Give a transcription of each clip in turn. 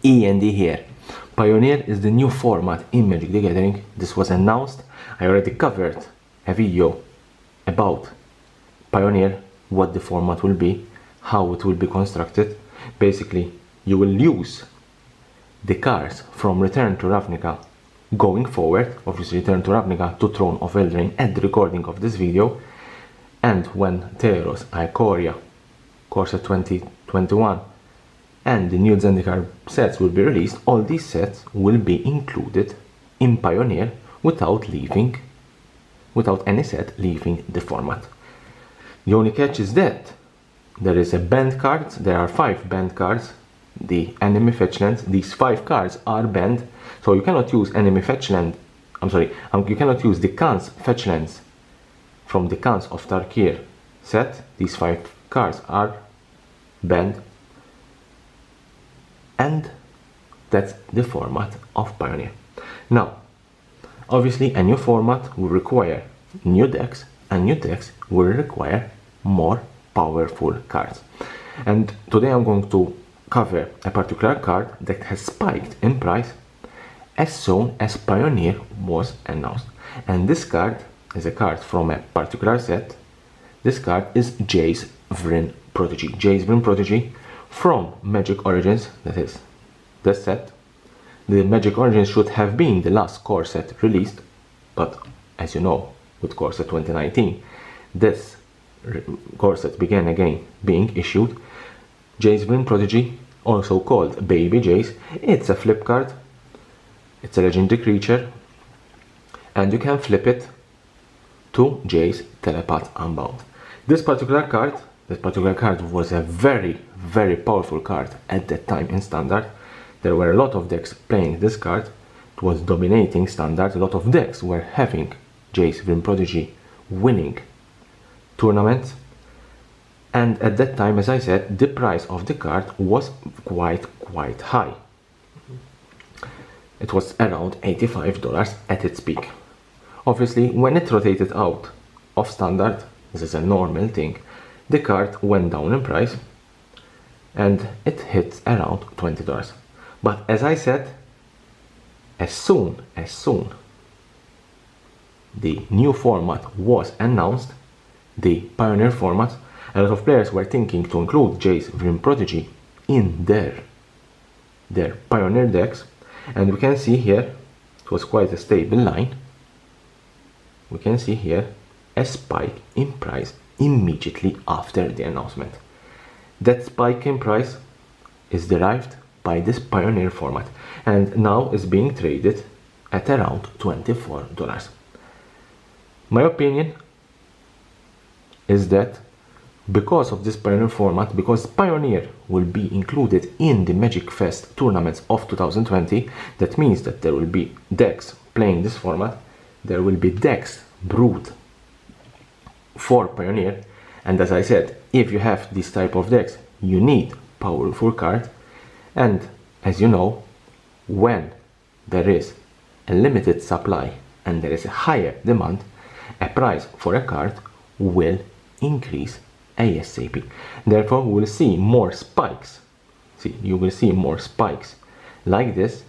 E.N.D here. Pioneer is the new format in Magic the Gathering. This was announced. I already covered a video about Pioneer, what the format will be, how it will be constructed. Basically, you will use the cards from Return to Ravnica going forward, obviously Return to Ravnica to Throne of Eldraine at the recording of this video, and when Theros, Ikoria, Core Set 2021 and the new Zendikar sets will be released, all these sets will be included in Pioneer without any set leaving the format. The only catch is that there is a banned card. There are 5 banned cards. The enemy fetch lands. These 5 cards are banned, so you cannot use enemy fetch land. You cannot use the Khan's fetch lands from the Khans of Tarkir set. These 5 cards are banned, and that's the format of Pioneer. Now, obviously, a new format will require new decks, and new decks will require more powerful cards. And today I'm going to cover a particular card that has spiked in price as soon as Pioneer was announced. And this card is a card from a particular set. This card is Jace Vryn Prodigy. Jace Vryn Prodigy from Magic Origins, that is the set. The Magic Origins should have been the last core set released, but as you know, with core set 2019, this core set began again being issued. Jace Vryn Prodigy, also called Baby Jace, it's a flip card. It's a legendary creature, and you can flip it to Jace Telepath Unbound. This particular card was a very, very powerful card at that time in Standard. There were a lot of decks playing this card. It was dominating Standard. A lot of decks were having Jace Vryn Prodigy winning tournaments. And at that time, as I said, the price of the card was quite high. It was around $85 at its peak. Obviously, when it rotated out of Standard, this is a normal thing, the card went down in price and it hit around $20. But as I said, as soon the new format was announced, the Pioneer format, a lot of players were thinking to include Jace Vryn Prodigy in their Pioneer decks, and we can see here it was quite a stable line. We can see here a spike in price immediately after the announcement. That spike in price is derived by this Pioneer format, and now is being traded at around $24. My opinion is that because of this Pioneer format, because Pioneer will be included in the Magic Fest tournaments of 2020, that means that there will be decks playing this format, there will be decks brewed for Pioneer, and as I said, if you have this type of decks, you need powerful cards, and as you know, when there is a limited supply and there is a higher demand, a price for a card will increase ASAP. Therefore, we will see more spikes. See, you will see more spikes like this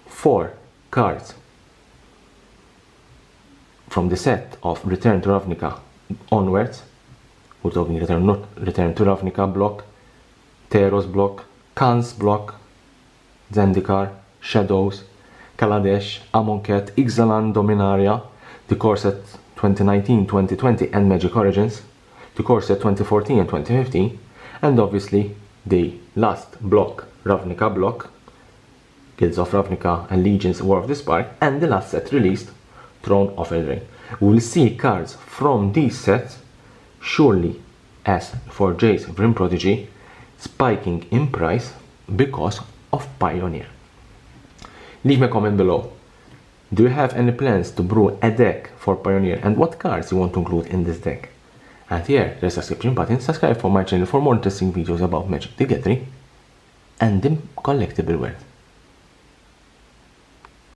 for cards from the set of Return to Ravnica onwards. We're talking Return to Ravnica block, Theros block, Khan's block, Zendikar, Shadows, Kaladesh, Amonkhet, Ixalan, Dominaria, the core set 2019, 2020 and Magic Origins, the core set 2014 and 2015, and obviously the last block, Ravnica block, Guilds of Ravnica and Legions War of the Spark, and the last set released, Throne of Eldraine. We will see cards from these sets, surely as for Jace Vryn Prodigy, spiking in price because of Pioneer. Leave me a comment below. Do you have any plans to brew a deck for Pioneer, and what cards you want to include in this deck? And here, there's a subscription button, subscribe for my channel for more interesting videos about Magic the Gathering and the collectible world.